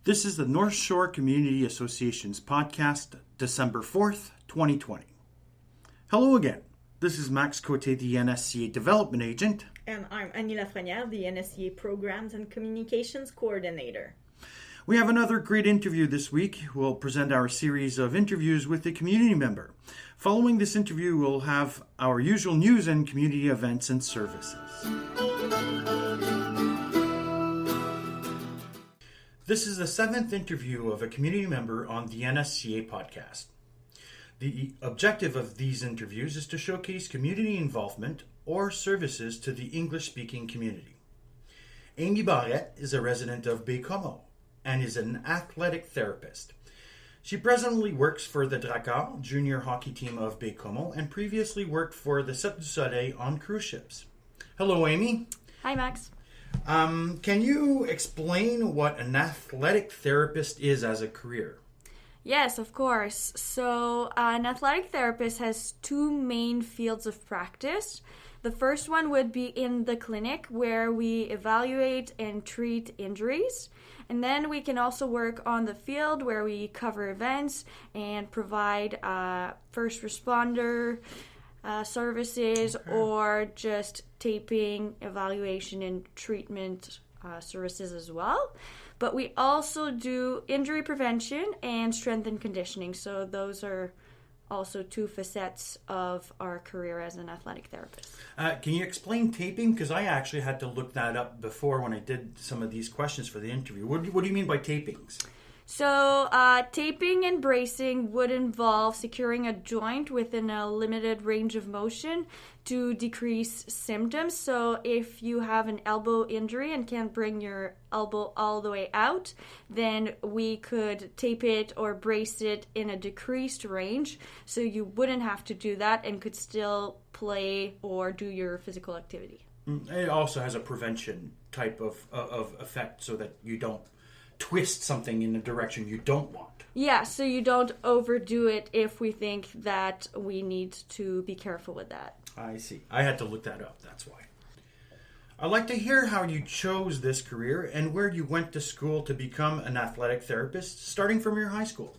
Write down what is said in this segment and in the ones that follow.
This is the North Shore Community Association's podcast, December 4th, 2020. Hello again. This is Max Cote, the NSCA Development Agent. And I'm Annie Lafrenière, the NSCA Programs and Communications Coordinator. We have another great interview this week. We'll present our series of interviews with a community member. Following this interview, we'll have our usual news and community events and services. This is the 7th interview of a community member on the NSCA podcast. The objective of these interviews is to showcase community involvement or services to the English-speaking community. Amy Barrette is a resident of Baie-Comeau and is an athletic therapist. She presently works for the Dec4 junior hockey team of Baie-Comeau and previously worked for the sept-îles on cruise ships. Hello, Amy. Hi, Max. Can you explain what an athletic therapist is as a career? Yes, of course. So an athletic therapist has two main fields of practice. The first one would be in the clinic where we evaluate and treat injuries. And then we can also work on the field where we cover events and provide first responder services or just taping, evaluation, and treatment services as well. But we also do injury prevention and strength and conditioning. So those are also two facets of our career as an athletic therapist. Can you explain taping? Because I actually had to look that up before when I did some of these questions for the interview. What do you mean by tapings? So taping and bracing would involve securing a joint within a limited range of motion to decrease symptoms. So if you have an elbow injury and can't bring your elbow all the way out, then we could tape it or brace it in a decreased range so you wouldn't have to do that and could still play or do your physical activity. It also has a prevention type of effect so that you don't twist something in a direction you don't want. Yeah, so you don't overdo it if we think that we need to be careful with that. I see. I had to look that up, that's why. I'd like to hear how you chose this career and where you went to school to become an athletic therapist, starting from your high school.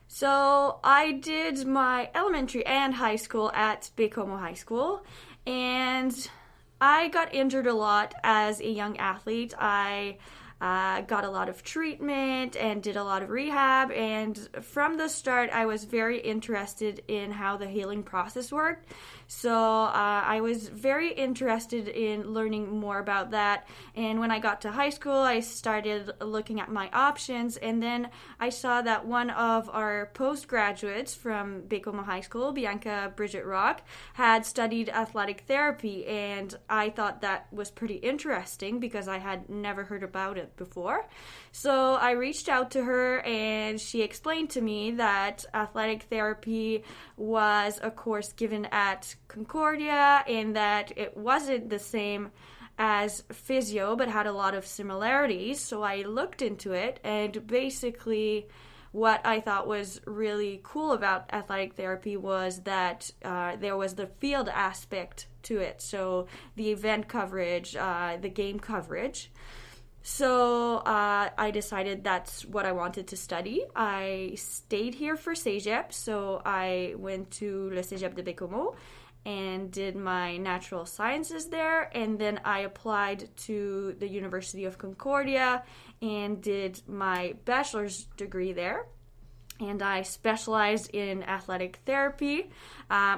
So I did my elementary and high school at Baie-Comeau High School, and I got injured a lot as a young athlete. I got a lot of treatment and did a lot of rehab, and from the start I was very interested in how the healing process worked. So I was very interested in learning more about that, and when I got to high school I started looking at my options, and then I saw that one of our postgraduates from Baie-Comeau High School, Bianca Bridget Rock, had studied athletic therapy, and I thought that was pretty interesting because I had never heard about it before. So I reached out to her and she explained to me that athletic therapy was a course given at Concordia and that it wasn't the same as physio but had a lot of similarities. So I looked into it, and basically what I thought was really cool about athletic therapy was that there was the field aspect to it. So the event coverage, the game coverage. So I decided that's what I wanted to study. I stayed here for Cégep, so I went to Le Cégep de Baie-Comeau and did my natural sciences there, and then I applied to the University of Concordia and did my bachelor's degree there. And I specialized in athletic therapy,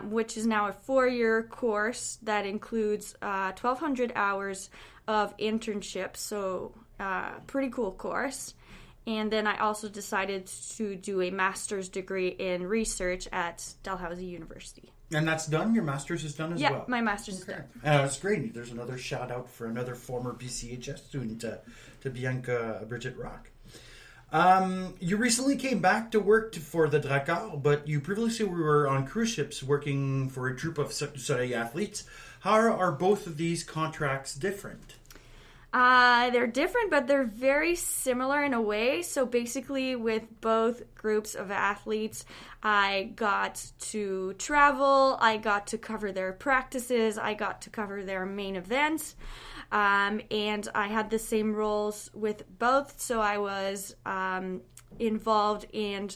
which is now a 4-year course that includes 1,200 hours of internships, so pretty cool course. And then I also decided to do a master's degree in research at Dalhousie University. And that's done? Your master's is done as well? Yeah, my master's is done. That's great. There's another shout out for another former BCHS student, to Bianca Bridget Rock. You recently came back to work for the Dec4, but you previously were on cruise ships working for a troop of sept-îles athletes. How are both of these contracts different? They're different, but they're very similar in a way. So basically, with both groups of athletes, I got to travel, I got to cover their practices, I got to cover their main events, and I had the same roles with both. So I was involved in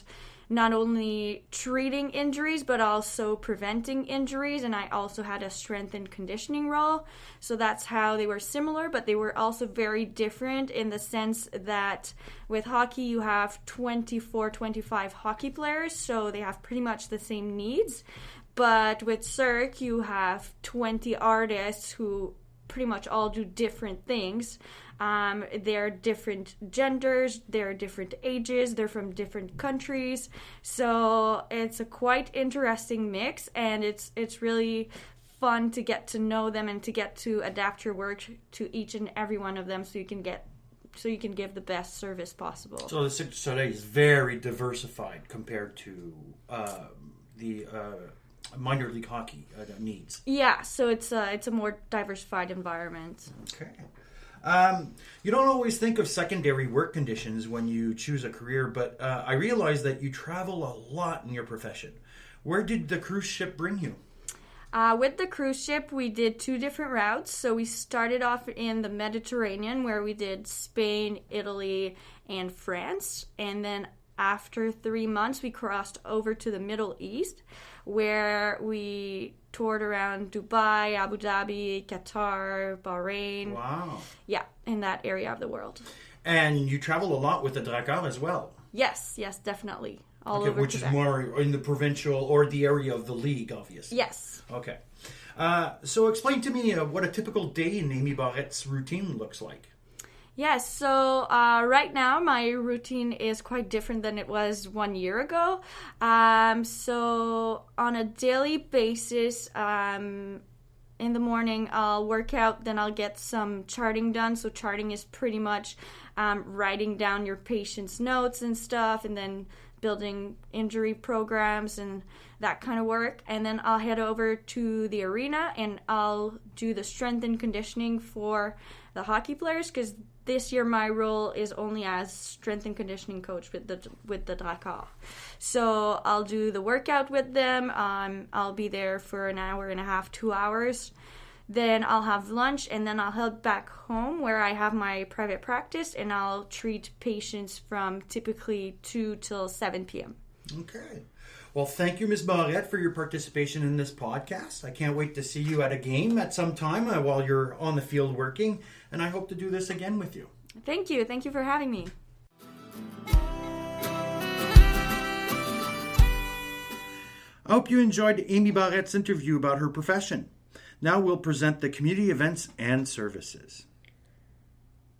not only treating injuries, but also preventing injuries. And I also had a strength and conditioning role. So that's how they were similar, but they were also very different in the sense that with hockey, you have 24, 25 hockey players. So they have pretty much the same needs. But with Cirque, you have 20 artists who pretty much all do different things. They're different genders, they're different ages, they're from different countries. So it's a quite interesting mix, and it's really fun to get to know them and to get to adapt your work to each and every one of them so you can give the best service possible. So the Cirque du Soleil is very diversified compared to the minor league hockey needs. Yeah, so it's a more diversified environment. Okay. You don't always think of secondary work conditions when you choose a career, but I realize that you travel a lot in your profession. Where did the cruise ship bring you? With the cruise ship, we did 2 different routes. So we started off in the Mediterranean, where we did Spain, Italy, and France. And then after 3 months, we crossed over to the Middle East, where we toured around Dubai, Abu Dhabi, Qatar, Bahrain. Wow. Yeah, in that area of the world. And you travel a lot with the Dec4 as well. Yes, definitely. All over which Quebec. is more in the provincial or the area of the league, obviously. Yes. Okay. So explain to me what a typical day in Amy Barrette's routine looks like. Yes, so right now my routine is quite different than it was 1 year ago. So on a daily basis, in the morning I'll work out, then I'll get some charting done. So charting is pretty much writing down your patient's notes and stuff, and then building injury programs and that kind of work. And then I'll head over to the arena and I'll do the strength and conditioning for the hockey players, because this year my role is only as strength and conditioning coach with the Dec4. So I'll do the workout with them. I'll be there for an hour and a half, 2 hours. Then I'll have lunch, and then I'll head back home where I have my private practice, and I'll treat patients from typically 2 till 7 p.m. Okay. Well, thank you, Ms. Barrette, for your participation in this podcast. I can't wait to see you at a game at some time while you're on the field working, and I hope to do this again with you. Thank you. Thank you for having me. I hope you enjoyed Amy Barrette's interview about her profession. Now we'll present the community events and services.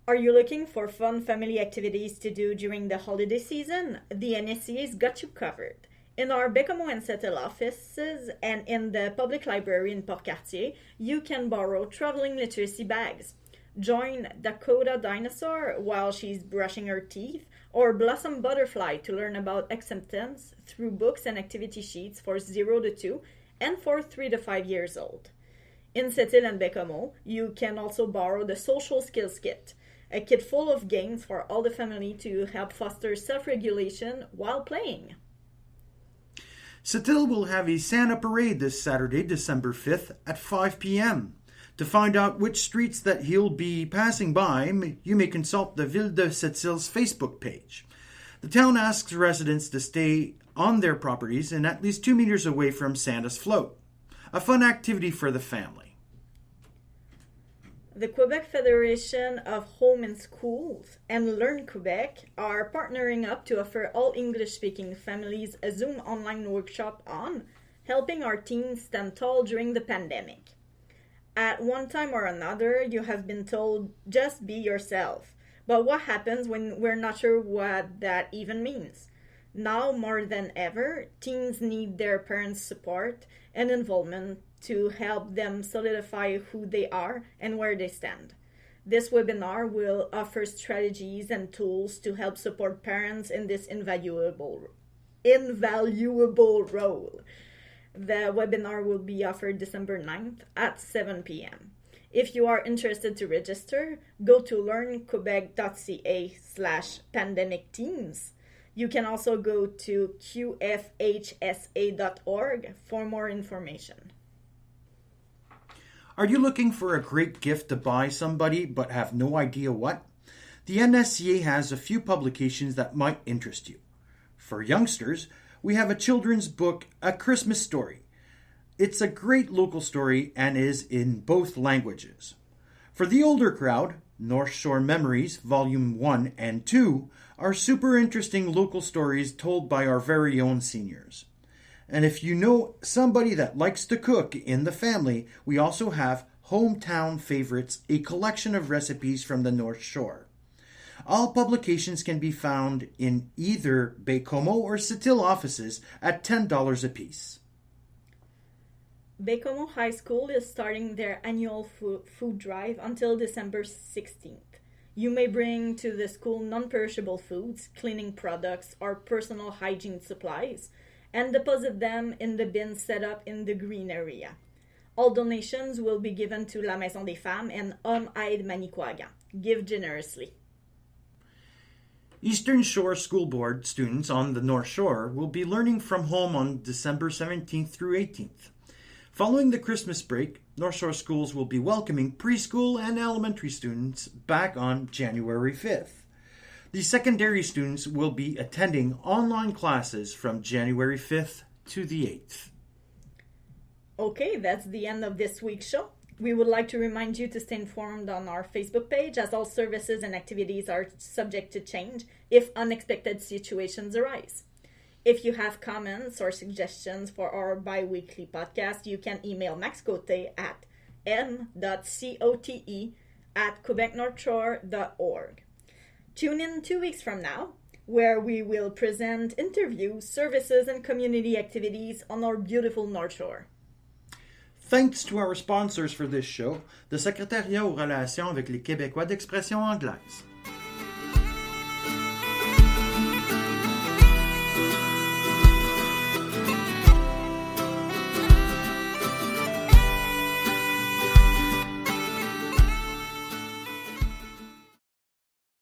Are you looking for fun family activities to do during the holiday season? The NSCA's got you covered. In our Baie-Comeau and sept-îles offices and in the public library in Port-Cartier, you can borrow traveling literacy bags. Join Dakota Dinosaur while she's brushing her teeth, or Blossom Butterfly to learn about acceptance through books and activity sheets for 0 to 2 and for 3 to 5 years old. In sept-îles and Baie-Comeau, you can also borrow the Social Skills Kit, a kit full of games for all the family to help foster self-regulation while playing. Sept-îles will have a Santa parade this Saturday, December 5th at 5 p.m. To find out which streets that he'll be passing by, you may consult the Ville de Sept-Îles Facebook page. The town asks residents to stay on their properties and at least 2 meters away from Santa's float. A fun activity for the family. The Quebec Federation of Home and Schools and Learn Quebec are partnering up to offer all English-speaking families a Zoom online workshop on helping our teens stand tall during the pandemic. At one time or another, you have been told, just be yourself. But what happens when we're not sure what that even means? Now more than ever, teens need their parents' support and involvement to help them solidify who they are and where they stand. This webinar will offer strategies and tools to help support parents in this invaluable role. The webinar will be offered December 9th at 7 p.m. If you are interested to register, go to learnquebec.ca/pandemic teams. You can also go to qfhsa.org for more information. Are you looking for a great gift to buy somebody but have no idea what? The NSCA has a few publications that might interest you. For youngsters, we have a children's book, A Christmas Story. It's a great local story and is in both languages. For the older crowd, North Shore Memories, Volume 1 and 2 are super interesting local stories told by our very own seniors. And if you know somebody that likes to cook in the family, we also have Hometown Favorites, a collection of recipes from the North Shore. All publications can be found in either Baie-Comeau or sept-îles offices at $10 apiece. Baie-Comeau High School is starting their annual food drive until December 16th. You may bring to the school non-perishable foods, cleaning products, or personal hygiene supplies, and deposit them in the bin set up in the green area. All donations will be given to La Maison des Femmes and Homme Aide Manicouagan. Give generously. Eastern Shore School Board students on the North Shore will be learning from home on December 17th through 18th. Following the Christmas break, North Shore schools will be welcoming preschool and elementary students back on January 5th. The secondary students will be attending online classes from January 5th to the 8th. Okay, that's the end of this week's show. We would like to remind you to stay informed on our Facebook page, as all services and activities are subject to change if unexpected situations arise. If you have comments or suggestions for our bi-weekly podcast, you can email Max Cote at m.cote@quebecnorthshore.org. Tune in 2 weeks from now, where we will present interviews, services, and community activities on our beautiful North Shore. Thanks to our sponsors for this show, the Secrétariat aux relations avec les Québécois d'expression anglaise.